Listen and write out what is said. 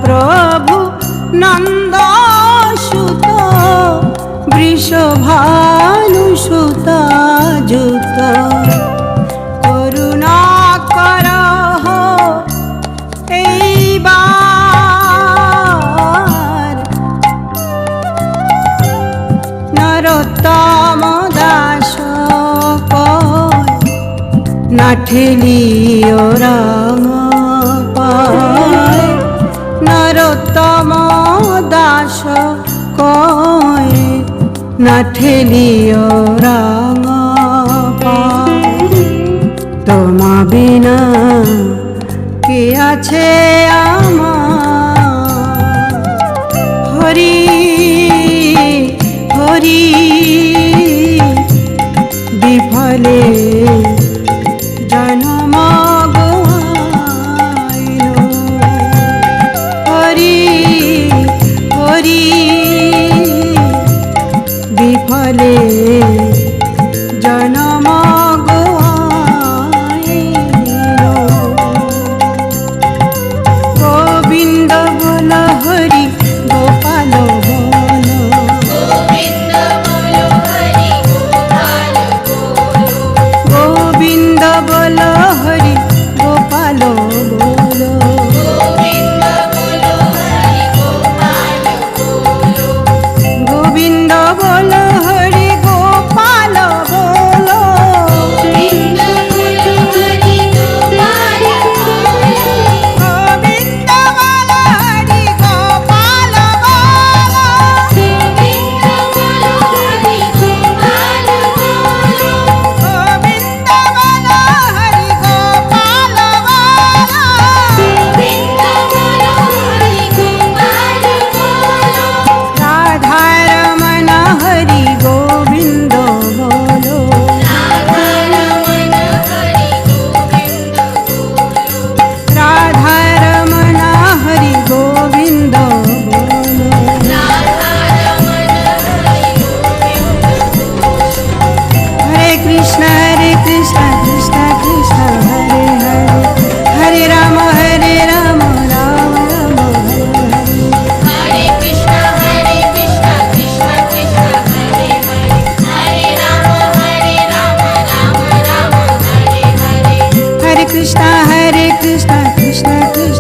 প্রভু নন্দসুত বৃষভানুসুত যুত করুণা করহ এইবার নরোত্তম দাস না ঠেলিও রাম পায় নরোত্তম দাস কয় না ঠেলিও রাম পায় তোমা বিনা কে আছে আমার হরি হরি বিফলে জনম গহাইল হরি হরি বিফলে জনম গহাইল গোবিন্দ বল হরি গোপাল বল গোবিন্দ বল হরি গোপাল বল গোবিন্দ বল হরি গোপাল বল গোবিন্দ বল হরি গোপাল বল গোবিন্দ বল হরি গোপাল বল গোবিন্দ বল হরি গোপাল বল গোবিন্দ বল হরি গোপাল বল গোবিন্দ বল হরি গোপাল বল গোবিন্দ বল হরি গোপাল বল গোবিন্দ বল হরি গোপাল বল রাধা রমণ হরি গোবিন্দ বল রাধা রমণ হরি গোবিন্দ বল রাধা রমণ হরি গোবিন্দ বল রাধা রমণ হরি গোবিন্দ বল हरे कृष्ण कृष्ण कृष्ण हरे हरे हरे राम राम राम हरे हरे हरे कृष्ण कृष्ण कृष्ण हरे हरे हरे राम राम राम हरे हरे हरे कृष्ण कृष्ण कृष्ण